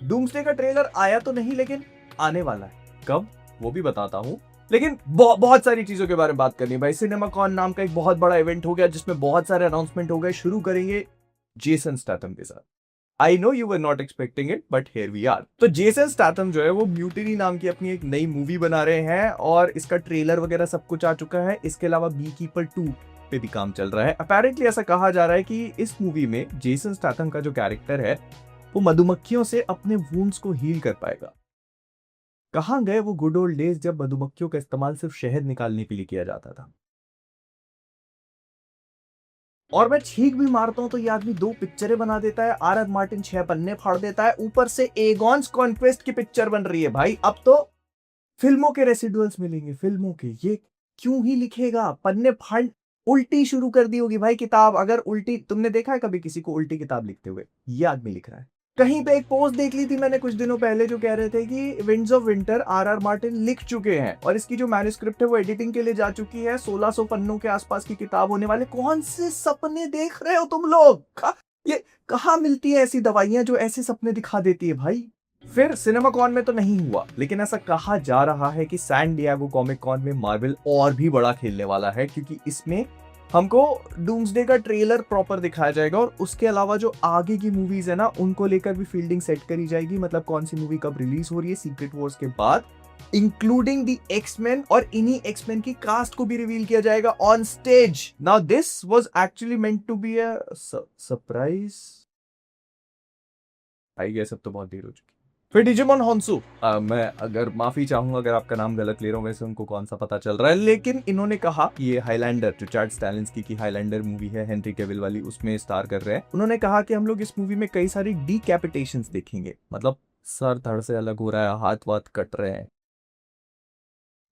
Doomsday का trailer आया तो नहीं, लेकिन आने वाला है। कब वो भी बताता हूँ। लेकिन बहुत सारी चीजों के बारे में बात करनी है भाई। सिनेमा कॉन नाम का एक बहुत बड़ा इवेंट हो गया जिसमें बहुत सारे अनाउंसमेंट हो गए। शुरू करेंगे जेसन स्टैथम के साथ। I know you were not expecting it, but here we are. तो जेसन स्टैथम जो है वो म्यूटिनी नाम की अपनी एक नई मूवी बना रहे हैं और इसका ट्रेलर वगैरह सब कुछ आ चुका है। इसके अलावा बी कीपर 2 पे भी काम चल रहा है। अपेरेंटली ऐसा कहा जा रहा है कि इस मूवी में जेसन स्टैथम का जो कैरेक्टर है वो मधुमक्खियों से अपने वुंड्स को हील कर पाएगा। कहां गए वो गुड ओल्ड डेज जब मधुमक्खियों का इस्तेमाल सिर्फ शहद निकालने के लिए किया जाता था। और मैं छींक भी मारता हूं तो ये आदमी 2 पिक्चरें बना देता है। आर आर मार्टिन 6 पन्ने फाड़ देता है। ऊपर से एगॉन्स कॉन्क्वेस्ट की पिक्चर बन रही है भाई। अब तो फिल्मों के रेसिडुअल्स मिलेंगे, फिल्मों के। ये क्यों ही लिखेगा, पन्ने फाड़। उल्टी शुरू कर दी होगी भाई किताब। अगर उल्टी तुमने देखा है कभी किसी को उल्टी किताब लिखते हुए? ये आदमी लिख रहा है। कहीं पे एक पोस्ट देख ली थी मैंने कुछ दिनों पहले जो कह रहे थे कि winds of winter R R Martin लिख चुके हैं और इसकी जो मैन्युस्क्रिप्ट है वो एडिटिंग के लिए जा चुकी है। 1600 पन्नों के आसपास की किताब होने वाले। कौन से सपने देख रहे हो तुम लोग? ये कहाँ मिलती है ऐसी दवाइयां जो ऐसे सपने दिखा देती है भाई? फिर सिनेमा कॉन में तो नहीं हुआ, लेकिन ऐसा कहा जा रहा है कि सैन डिएगो कॉमिक कॉन में मार्वल और भी बड़ा खेलने वाला है, क्योंकि इसमें हमको डूम्सडे का ट्रेलर प्रॉपर दिखाया जाएगा और उसके अलावा जो आगे की मूवीज है ना उनको लेकर भी फील्डिंग सेट करी जाएगी। मतलब कौन सी मूवी कब रिलीज हो रही है सीक्रेट वॉर्स के बाद, इंक्लूडिंग दी एक्समैन। और इन्हीं एक्समैन की कास्ट को भी रिवील किया जाएगा on stage. Now this was actually meant to be a surprise. I guess अब तो बहुत देर हो चुकी। फिर डिजिमोन हॉन्सू। मैं अगर माफी चाहूंगा अगर आपका नाम गलत ले रहा हूं, वैसे उनको कौन सा पता चल रहा है। लेकिन इन्होंने कहा कि ये हाईलैंडर जो चार्ल्स स्टैलिंस्की की हाईलैंडर मूवी है हेनरी कैविल वाली, उसमें स्टार कर रहे हैं। उन्होंने कहा कि हम लोग इस मूवी में कई सारी डीकैपिटेशंस देखेंगे। मतलब सर धड़ से अलग हो रहा है, हाथ वाथ कट रहे हैं।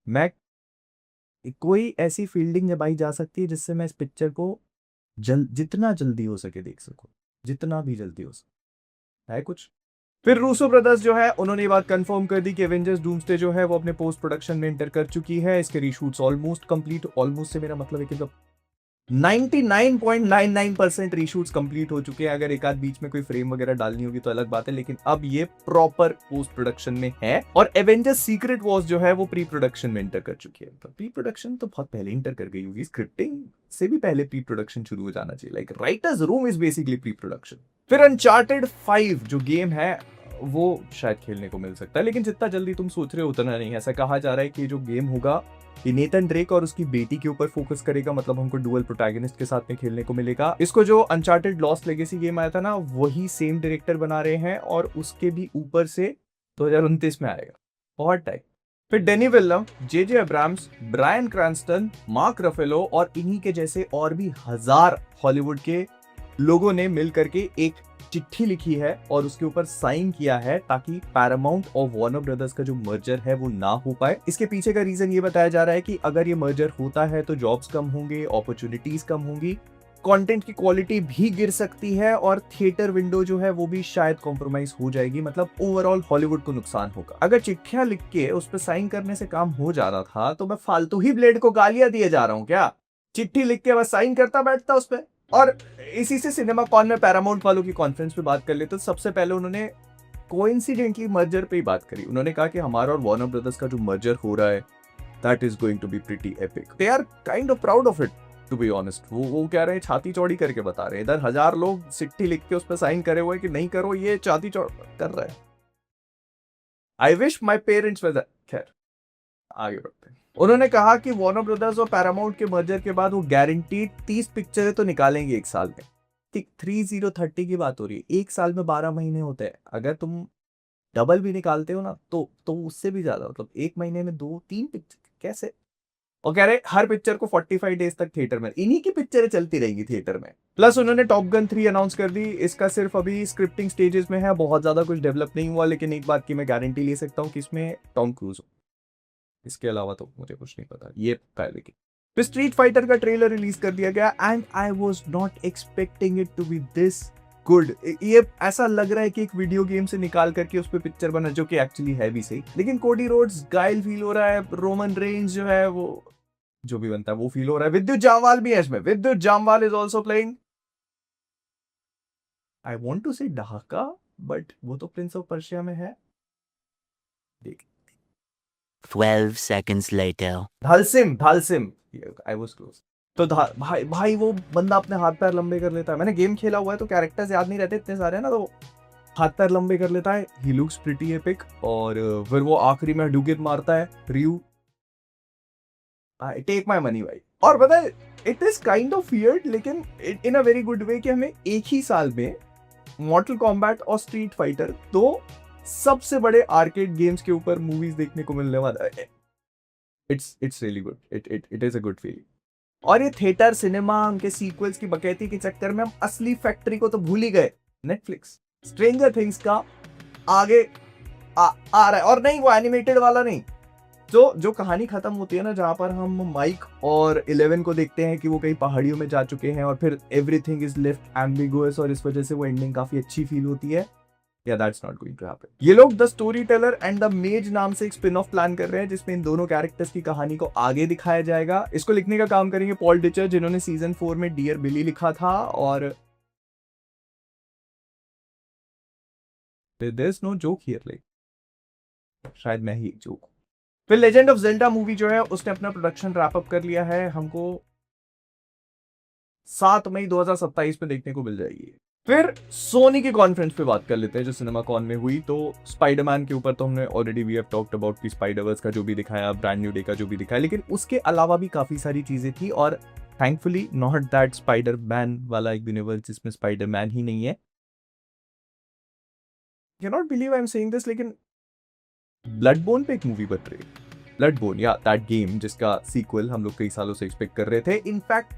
मैं कोई ऐसी फील्डिंग जमाई जा सकती है जिससे मैं इस पिक्चर को जितना जल्दी हो सके देख सकूं। जितना भी जल्दी हो सके है कुछ। फिर रूसो ब्रदर्स जो है उन्होंने ये बात कंफर्म कर दी कि एवेंजर्स डूम्सडे जो है वो अपने पोस्ट प्रोडक्शन में एंटर कर चुकी है। इसके रीशूट्स ऑलमोस्ट कंप्लीट। ऑलमोस्ट से मेरा मतलब है कि 99.99% रीशूट्स कंप्लीट हो चुके हैं। अगर एक आध बीच में कोई फ्रेम वगैरह डालनी होगी तो अलग बात है, लेकिन अब ये प्रॉपर पोस्ट प्रोडक्शन में है। और एवेंजर्स सीक्रेट वॉर्स जो है वो प्री प्रोडक्शन में एंटर कर चुकी है। प्री प्रोडक्शन तो बहुत पहले एंटर कर गई होगी, स्क्रिप्टिंग से भी पहले प्री प्रोडक्शन शुरू हो जाना चाहिए। Like writers room is basically pre production. फिर अनचार्टेड 5 जो गेम है वो शायद खेलने को मिल सकता है, लेकिन जितना जल्दी तुम सोच रहे हो उतना नहीं। ऐसा कहा जा रहा है कि जो गेम होगा ये नेथन ड्रेक और उसकी बेटी के ऊपर फोकस करेगा। मतलब हमको डुअल प्रोटैगनिस्ट के साथ में खेलने को मिलेगा। इसको जो अनचार्टेड लॉस्ट लेगेसी गेम आया था ना, वही सेम डायरेक्टर बना रहे हैं और उसके भी ऊपर से 2029 में आएगा। बहुत टाइम। फिर डेनी विल्लम, JJ Abrams, Bryan Cranston, Mark Ruffalo और इन्हीं के जैसे और भी हजार हॉलीवुड के लोगों ने मिल करके एक चिट्ठी लिखी है और उसके ऊपर साइन किया है ताकि पैरामाउंट और वार्नर ब्रदर्स का जो मर्जर है वो ना हो पाए। इसके पीछे का रीजन ये बताया जा रहा है कि अगर ये मर्जर होता है तो जॉब्स कम होंगे, अपॉर्चुनिटीज कम होंगी, कंटेंट की क्वालिटी भी गिर सकती है और थिएटर विंडो जो है वो भी शायद कॉम्प्रोमाइज हो जाएगी। मतलब ओवरऑल हॉलीवुड को नुकसान होगा। अगर चिट्ठियां लिख के उस पर साइन करने से काम हो जा रहा था तो मैं फालतू ही ब्लेड को गालियां दिए जा रहा हूं क्या? चिट्ठी लिख के बस साइन करता बैठता उस पर। और इसी से सिनेमा कॉन में पैरामाउंट वालों की कॉन्फ्रेंस पे बात कर ले तो सबसे पहले उन्होंने कोइंसिडेंटली मर्जर पे ही बात करी। उन्होंने कहा कि हमारा और वार्नर ब्रदर्स का जो मर्जर हो रहा है that is going to be pretty epic. They are kind of proud of it to be honest. वो कह रहे हैं, छाती चौड़ी करके बता रहे हैं। इधर 1000 लोग चिट्ठी लिख के उस पर साइन करे हुए कि नहीं करो, ये छाती चौड़ कर रहे हैं। I wish my parents were. खैर आगे बढ़ते हैं। उन्होंने कहा कि वार्नर ब्रदर्स और पैरामाउंट के मर्जर के बाद वो गारंटीड 30 पिक्चरें तो निकालेंगे एक साल में। ठीक 3030 की बात हो रही है। एक साल में 12 महीने होते हैं। अगर तुम डबल भी निकालते हो ना तो उससे भी ज्यादा। मतलब एक महीने में 2-3 पिक्चर कैसे? और कह रहे हर पिक्चर को 45 डेज तक थिएटर में, इन्हीं की पिक्चरें चलती रहेंगी थिएटर में। प्लस उन्होंने टॉप गन 3 अनाउंस कर दी। इसका सिर्फ अभी स्क्रिप्टिंग स्टेजेस में है, बहुत ज्यादा कुछ डेवलप नहीं हुआ। लेकिन एक बात की मैं गारंटी ले सकता हूँ कि इसमें टॉम क्रूज हो। इसके अलावा तो मुझे कुछ नहीं पता। ये पहले की। फिर स्ट्रीट फाइटर का ट्रेलर रिलीज कर दिया गया and I was not expecting it to be this good. ये ऐसा लग रहा है कि एक वीडियो गेम से निकाल करके उस पर पिक्चर बना, जो कि एक्चुअली है भी सही। लेकिन कोडी रोड्स गाइल फील हो रहा है। रोमन रेंज जो है वो जो भी बनता है वो फील हो रहा है। विद्युत जामवाल भी है इसमें। Vidyut Jammwal is also playing. I want to say Dhaka but वो तो प्रिंस ऑफ पर्शिया में है। देख 12 seconds later. Dhalsim Dhalsim, I was close. तो भाई भाई वो बंदा अपने हाथ पैर लंबे कर लेता है। मैंने गेम खेला हुआ है तो कैरेक्टर्स याद नहीं रहते इतने सारे ना, तो हाथ पैर लंबे कर लेता है। He looks pretty epic. और फिर वो आखिरी में हडूकेन मारता है रयू। टेक माय मनी भाई। और पता है it is kind of weird लेकिन इन अ वेरी गुड वे कि हमें एक ही साल में मॉर्टल कॉम्बैट और स्ट्रीट फाइटर, दो सबसे बड़े आर्केड गेम्स के ऊपर मूवीज देखने को मिलने वाला है। It's really good. It is a good feeling. और ये थिएटर सिनेमा उनके सीक्वल्स की बकैती के चक्कर में हम असली फैक्ट्री को तो भूल ही गए। नेटफ्लिक्स स्ट्रेंजर थिंग्स का आगे आ रहा है। और नहीं, वो एनिमेटेड वाला नहीं, जो कहानी खत्म होती है ना, जहां पर हम माइक और 11 को देखते हैं कि वो कहीं पहाड़ियों में जा चुके हैं और फिर एवरीथिंग इज लेफ्ट एम्बिगुअस और इस वजह से वो एंडिंग काफी अच्छी फील होती है। या that's not going to happen. ये लोग the storyteller and the maze नाम से एक स्पिन ऑफ प्लान कर रहे हैं जिसमें इन दोनों कैरेक्टर्स की कहानी को आगे दिखाया जाएगा। इसको लिखने का काम करेंगे पॉल डिचर, जिन्होंने सीजन 4 में डियर बिली लिखा था। और there is no joke here, like शायद मैं ही एक जोक। फिर लेजेंड ऑफ जेल्डा मूवी जो है उसने अपना प्रोडक्शन रैप अप कर लिया है। हमको 7 मई 2027 में देखने को मिल जाएगी। फिर सोनी की कॉन्फ्रेंस पे बात कर लेते हैं जो सिनेमा कॉन में हुई। तो स्पाइडरमैन के ऊपर तो हमने already we have talked about कि स्पाइडरवर्स का जो भी दिखाया, ब्रांड न्यू डे का जो भी दिखाया, लेकिन उसके अलावा भी काफी सारी चीजें थी। और थैंकफुली नॉट दैट स्पाइडरमैन वाला एक यूनिवर्स जिसमें स्पाइडरमैन ही नहीं है। You not believe I am saying this, लेकिन ब्लडबोर्न पे एक मूवी बन रही है। ब्लडबोर्न या दैट गेम जिसका सीक्वल हम लोग कई सालों से एक्सपेक्ट कर रहे थे। इनफैक्ट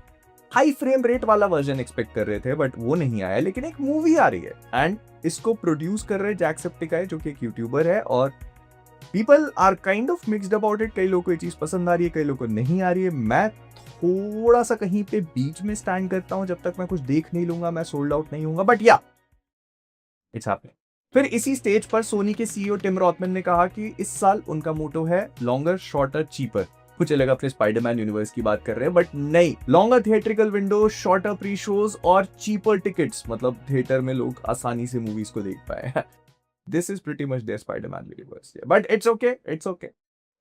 हाई फ्रेम रेट वाला वर्जन एक्सपेक्ट कर रहे थे बट वो नहीं आया, लेकिन एक मूवी आ रही है एंड इसको प्रोड्यूस कर रहे जैक्सेप्टिकाई जो कि एक यूट्यूबर है। और people are kind of mixed about it. कई लोगों को ये चीज पसंद आ रही है, कई लोगों को नहीं आ रही है। मैं थोड़ा सा कहीं पे बीच में स्टैंड करता हूं। जब तक मैं कुछ देख नहीं लूंगा मैं सोल्ड आउट नहीं होऊंगा, बट या इट्स हैपनिंग। फिर इसी स्टेज पर सोनी के सीईओ टिम रॉथमैन ने कहा कि इस साल उनका मोटो है लॉन्गर शॉर्टर चीपर। कुछ अलग अपने स्पाइडरमैन यूनिवर्स की बात कर रहे हैं, बट नहीं, longer theatrical window, shorter pre shows और चीपर टिकट्स, मतलब थिएटर में लोग आसानी से मूवीज को देख पाए। This is pretty much their Spiderman universe, but it's okay, it's okay.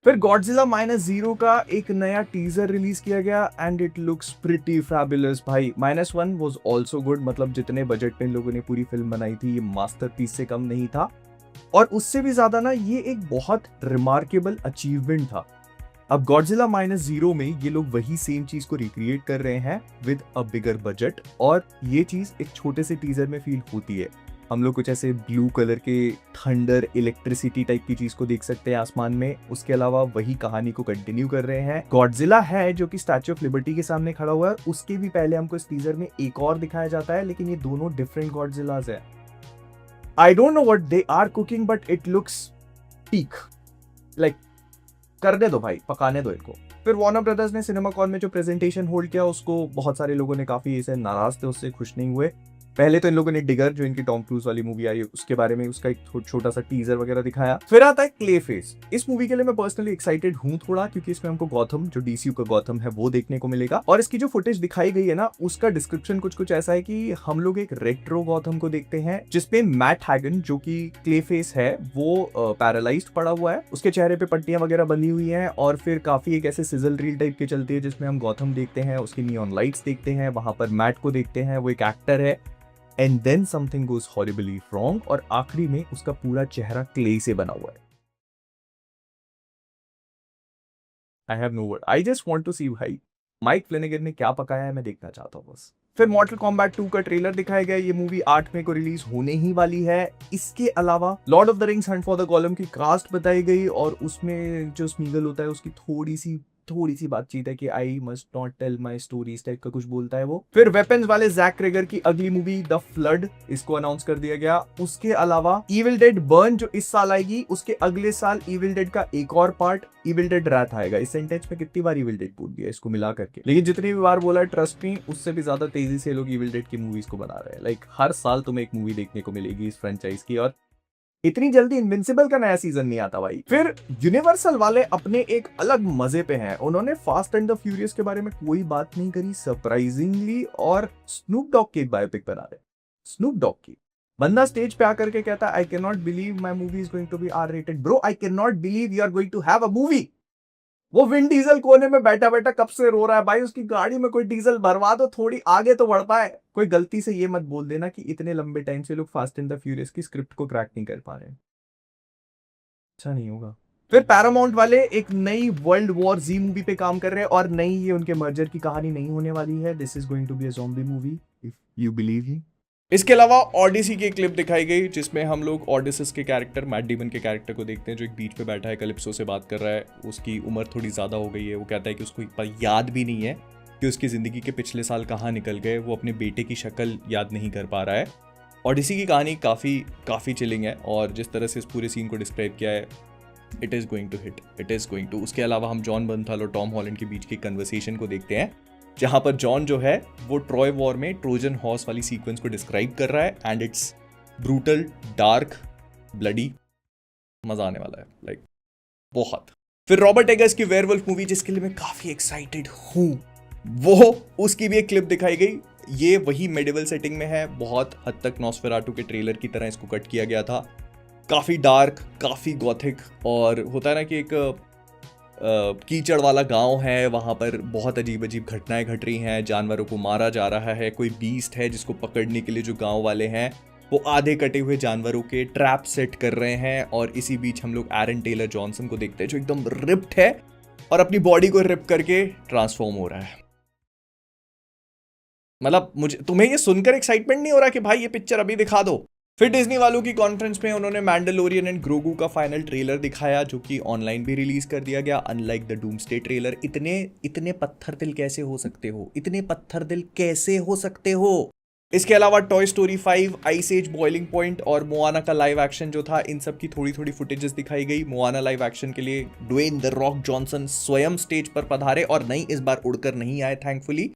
फिर गॉडजिला -0 का एक नया टीजर रिलीज किया गया and it looks pretty fabulous भाई। -1 वाज आल्सो गुड, मतलब जितने बजट पे इन लोगों ने पूरी फिल्म बनाई थी, ये मास्टरपीस से कम नहीं था। और उससे भी ज्यादा ना ये एक बहुत रिमार्केबल अचीवमेंट था। अब गॉडजिला -0 में ये लोग वही सेम चीज को रिक्रिएट कर रहे हैं विद अ बिगर बजट, और ये चीज एक छोटे से टीजर में फील होती है। हम लोग कुछ ऐसे ब्लू कलर के थंडर इलेक्ट्रिसिटी टाइप की चीज को देख सकते हैं आसमान में। उसके अलावा वही कहानी को कंटिन्यू कर रहे हैं। गॉडजिला है जो कि स्टैच्यू ऑफ लिबर्टी के सामने खड़ा हुआ है, उसके भी पहले हमको इस टीजर में एक और दिखाया जाता है, लेकिन ये दोनों डिफरेंट गॉडजिलास है। I don't know what they are cooking but it looks peak. Like करने दो भाई, पकाने दो इनको। फिर वार्नर ब्रदर्स ने सिनेमा कॉन में जो प्रेजेंटेशन होल्ड किया उसको बहुत सारे लोगों ने काफी इसे नाराज थे, उससे खुश नहीं हुए। पहले तो इन लोगों ने डिगर जो इनकी टॉम क्रूज वाली मूवी आई है उसके बारे में उसका एक छोटा सा टीजर वगैरह दिखाया। फिर आता है क्ले फेस। इस मूवी के लिए मैं पर्सनली एक्साइटेड हूं थोड़ा, क्योंकि इसमें हमको गौथम, जो डीसीयू का गौथम है, वो देखने को मिलेगा। और इसकी जो फुटेज दिखाई गई है ना, उसका डिस्क्रिप्शन कुछ ऐसा है कि हम लोग एक रेट्रो गौथम को देखते हैं जिसपे मैट हैगन जो कि क्ले फेस है वो पैरालाइज्ड पड़ा हुआ है, उसके चेहरे पे पट्टियां वगैरह बंधी हुई हैं, और फिर काफी एक ऐसे सिजल रील टाइप के चलती है जिसमें हम गौथम देखते हैं, उसकी नियॉन लाइट्स देखते हैं, वहां पर मैट को देखते हैं, वो एक एक्टर है। And then something goes horribly wrong और आखिरी में उसका पूरा चेहरा क्ले से बना हुआ है। I have no word, I just want to see भाई माइक फ्लेनेगन ने क्या पकाया है, मैं देखना चाहता हूँ बस। फिर मॉर्टल कॉम्बैट 2 का ट्रेलर दिखाया गया। ये मूवी 8 मई को रिलीज होने ही वाली है। इसके अलावा Lord of the Rings Hunt for the Gollum की कास्ट बताई गई, और उसमें जो स्मीगल होता है उसकी थोड़ी सी बातचीत है कि I must not tell my stories type का कुछ बोलता है वो। फिर वेपन्स वाले जैक क्रेगर की अगली मूवी द फ्लड, इसको अनाउंस कर दिया गया। उसके अलावा इविल डेड बर्न जो इस साल आएगी, उसके अगले साल इविल डेड का एक और पार्ट इविल डेड रात आएगा। इस सेंटेंस में कितनी बार इविल डेड बोल दिया इसको मिला करके, लेकिन जितनी भी बार बोला ट्रस्ट मी उससे भी ज्यादा तेजी से लोग इविल डेड की मूवीज को बना रहे हैं। लाइक हर साल तुम्हें एक मूवी देखने को मिलेगी इस फ्रेंचाइज की, और इतनी जल्दी इनविंसिबल का नया सीजन नहीं आता भाई। फिर यूनिवर्सल वाले अपने एक अलग मजे पे हैं। उन्होंने फास्ट एंड द फ्यूरियस के बारे में कोई बात नहीं करी सरप्राइजिंगली, और स्नूप डॉग की एक बायोपिक बना रहे। स्नूप डॉग की बंदा स्टेज पे आकर के कहता है I can not believe my movie is going to be R rated. Bro I can not believe you are going to have a movie. वो विन डीजल कोने में बैठा बैठा कब से रो रहा है भाई, उसकी गाड़ी में कोई डीजल भरवा दो, थोड़ी आगे तो बढ़ पाए। कोई गलती से ये मत बोल देना कि इतने लंबे टाइम से लोग फास्ट एंड द फ्यूरियस की स्क्रिप्ट को क्रैक नहीं कर पा रहे हैं। अच्छा नहीं होगा। फिर पैरामाउंट वाले एक नई वर्ल्ड वॉर जी मूवी पे काम कर रहे हैं और नई ये उनके मर्जर की कहानी नहीं होने वाली है। This is going to be a zombie movie if you believe ही। इसके अलावा ऑडिसी की एक क्लिप दिखाई गई जिसमें हम लोग ऑडिसस के कैरेक्टर मैट डीमन के कैरेक्टर को देखते हैं जो एक बीच पे बैठा है, कलिप्सो से बात कर रहा है। उसकी उम्र थोड़ी ज़्यादा हो गई है। वो कहता है कि उसको एक बार याद भी नहीं है कि उसकी ज़िंदगी के पिछले साल कहाँ निकल गए। वो अपने बेटे की शक्ल याद नहीं कर पा रहा है। ऑडिसी की कहानी काफ़ी चिलिंग है और जिस तरह से इस पूरे सीन को डिस्क्राइब किया है, it is going to hit, it is going to. उसके अलावा हम जॉन बर्नथल और टॉम हॉलैंड के बीच की कन्वर्सेशन को देखते हैं जहां पर जॉन जो है वो ट्रॉय वॉर में ट्रोजन हॉर्स वाली सीक्वेंस को डिस्क्राइब कर रहा है and it's brutal, dark, bloody, मजा आने वाला है लाइक बहुत। फिर रॉबर्ट एगर्स की वेयरवुल्फ मूवी जिसके लिए मैं काफी एक्साइटेड हूं, वो उसकी भी एक क्लिप दिखाई गई। ये वही मेडिवल सेटिंग में है, बहुत हद तक नॉस्फेराटू के ट्रेलर की तरह इसको कट किया गया था। काफी डार्क, काफी गॉथिक और होता है ना कि एक कीचड़ वाला गांव है, वहां पर बहुत अजीब अजीब घटनाएं घट रही हैं, जानवरों को मारा जा रहा है, कोई बीस्ट है जिसको पकड़ने के लिए जो गांव वाले हैं वो आधे कटे हुए जानवरों के ट्रैप सेट कर रहे हैं। और इसी बीच हम लोग एरन टेलर जॉनसन को देखते हैं जो एकदम रिप्ड है और अपनी बॉडी को रिप करके ट्रांसफॉर्म हो रहा है। मतलब तुम्हें ये सुनकर एक्साइटमेंट नहीं हो रहा कि भाई ये पिक्चर अभी दिखा दो। फिर डिज्नी वालों की कॉन्फ्रेंस में उन्होंने मैंडलोरियन एंड ग्रोगू का फाइनल ट्रेलर दिखाया जो कि ऑनलाइन भी रिलीज कर दिया गया। अनलाइक द डूम्सडे ट्रेलर, इतने पत्थर दिल कैसे हो सकते हो, इतने पत्थर दिल कैसे हो सकते हो। इसके अलावा Toy Story 5, Ice Age Boiling Point और मोआना का लाइव एक्शन जो था, इन सब की थोड़ी फुटेजेस दिखाई गई। मोआना लाइव एक्शन के लिए ड्वेन द रॉक जॉनसन स्वयं स्टेज पर पधारे और नहीं, इस बार उड़कर नहीं आए थैंकफुली,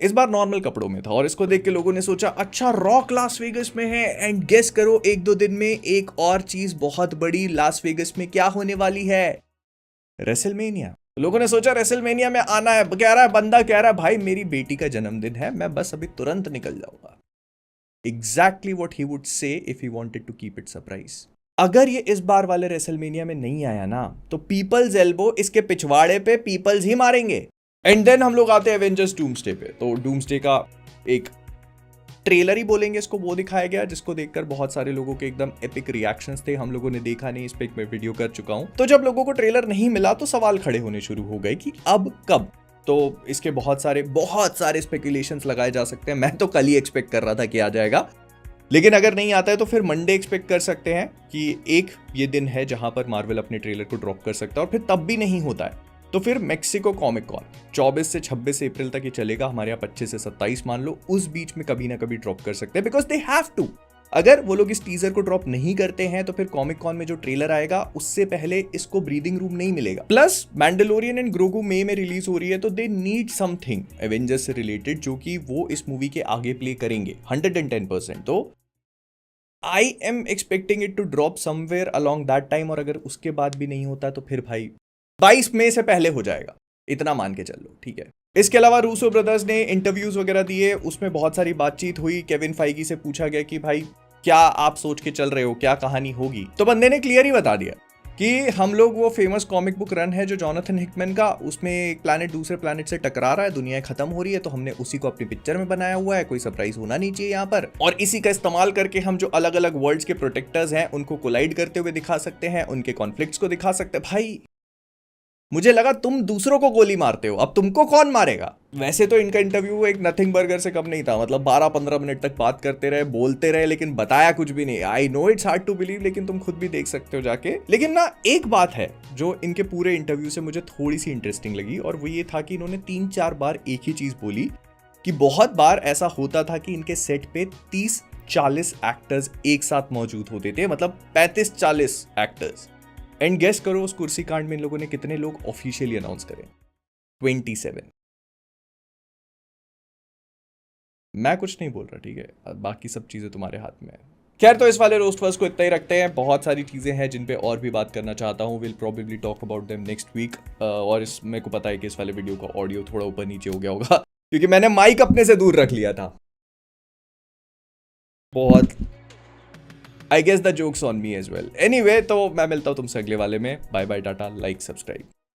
इस बार नॉर्मल कपड़ों में था। और इसको देख के लोगों ने सोचा अच्छा रॉक लास वेगस में है, एंड गेस करो एक दो दिन में एक और चीज बहुत बड़ी लास वेगस में क्या होने वाली है, रेसलमेनिया। लोगों ने सोचा रेसलमेनिया में आना है, बंदा कह रहा है भाई मेरी बेटी का जन्मदिन है, मैं बस अभी तुरंत निकल जाऊंगा। Exactly what he would say if he wanted to keep it surprise. अगर ये इस बार वाले रेसलमेनिया में नहीं आया ना तो पीपल्स एल्बो इसके पिछवाड़े पे पीपल्स ही मारेंगे। एंड देन हम लोग आते हैं एवेंजर्स डूम्सडे पे। तो डूम्सडे का एक ट्रेलर ही बोलेंगे इसको, वो दिखाया गया जिसको देखकर बहुत सारे लोगों के एकदम एपिक रिएक्शंस थे। हम लोगों ने देखा नहीं, इस पे मैं वीडियो कर चुका हूं। तो जब लोगों को ट्रेलर नहीं मिला तो सवाल खड़े होने शुरू हो गए कि अब कब। तो इसके बहुत सारे स्पेकुलेशंस लगाए जा सकते हैं। मैं तो कल ही एक्सपेक्ट कर रहा था कि आ जाएगा, लेकिन अगर नहीं आता है तो फिर मंडे एक्सपेक्ट कर सकते हैं कि एक ये दिन है जहां पर मार्वल अपने ट्रेलर को ड्रॉप कर सकता है। और फिर तब भी नहीं होता है तो फिर मेक्सिको कॉमिक कॉन 24 से 26 अप्रैल तक ये चलेगा, हमारे यहाँ 25 से 27 मान लो, उस बीच में कभी ना कभी ड्रॉप कर सकते हैं बिकॉज दे हैव टू। अगर वो लोग इस टीजर को ड्रॉप नहीं करते हैं तो फिर कॉमिक कॉन में जो ट्रेलर आएगा उससे पहले इसको ब्रीदिंग रूम नहीं मिलेगा। प्लस मैंडलोरियन एंड ग्रोगू मई में रिलीज हो रही है तो दे नीड समथिंग एवेंजर्स से रिलेटेड जो कि वो इस मूवी के आगे प्ले करेंगे 110%। तो I am expecting it to drop somewhere along that time. और अगर उसके बाद भी नहीं होता तो फिर भाई 22 मई से पहले हो जाएगा, इतना मान के चल लो, ठीक है। इसके अलावा रूसो ब्रदर्स ने इंटरव्यूज वगैरह दिए, उसमें बहुत सारी बातचीत हुई। केविन फाइगी से पूछा गया कि भाई क्या आप सोच के चल रहे हो, क्या कहानी होगी। तो बंदे ने क्लियर ही बता दिया कि हम लोग वो फेमस कॉमिक बुक रन है जो जॉनथन हिकमैन का, उसमें एक प्लैनेट दूसरे प्लैनेट से टकरा रहा है, दुनिया खत्म हो रही है, तो हमने उसी को अपनी पिक्चर में बनाया हुआ है, कोई सरप्राइज होना नहीं चाहिए यहाँ पर। और इसी का इस्तेमाल करके हम जो अलग अलग वर्ल्ड्स के प्रोटेक्टर्स हैं उनको कोलाइड करते हुए दिखा सकते हैं, उनके कॉन्फ्लिक्ट्स को दिखा सकते हैं। भाई मुझे लगा तुम दूसरों को गोली मारते हो, अब तुमको कौन मारेगा। वैसे तो इनका इंटरव्यू एक नथिंग बर्गर से कम नहीं था, मतलब 12-15 मिनट तक बात करते रहे, बोलते रहे, लेकिन बताया कुछ भी नहीं। I know it's hard to believe, लेकिन तुम खुद भी देख सकते हो जाके। लेकिन ना एक बात है जो इनके पूरे इंटरव्यू से मुझे थोड़ी सी इंटरेस्टिंग लगी, और वो ये था कि इन्होंने 3-4 बार एक ही चीज बोली कि बहुत बार ऐसा होता था कि इनके सेट पे 30-40 एक्टर्स एक साथ मौजूद होते थे, मतलब 35-40 एक्टर्स। एंड गेस करो उस कुर्सी कांड में इन लोगों ने कितने लोग ऑफिशियली अनाउंस करें? 27। मैं कुछ नहीं बोल रहा, ठीक है, बाकी सब चीजें तुम्हारे हाथ में है। खैर, तो इस वाले रोस्ट फर्स्ट को इतना ही रखते हैं। बहुत सारी चीजें हैं जिन पे और भी बात करना चाहता हूँ, will probably talk about them next week. और इस मेरे को पता है कि इस वाले वीडियो का ऑडियो थोड़ा ऊपर नीचे हो गया होगा क्योंकि मैंने माइक अपने से दूर रख लिया था। बहुत I guess the joke's on me as well. Anyway, तो मैं मिलता हूँ तुमसे अगले वाले में। Bye bye, tata, like, subscribe.